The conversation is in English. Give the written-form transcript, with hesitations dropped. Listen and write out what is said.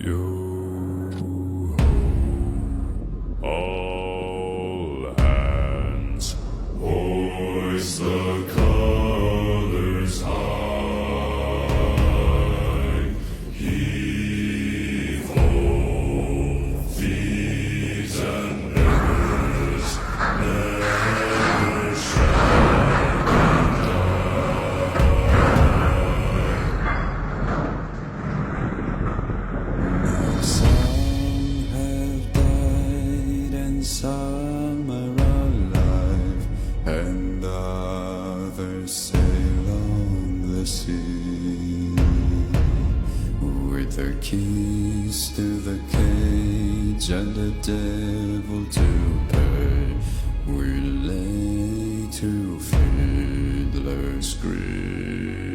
Yo ho, all hands, hoist the colors high. Heave ho, thieves and beggars, never shall Some have died and some are alive, and others sail on the sea. With their keys to the cage and the devil to pay, we lay to Fiddler's Grave.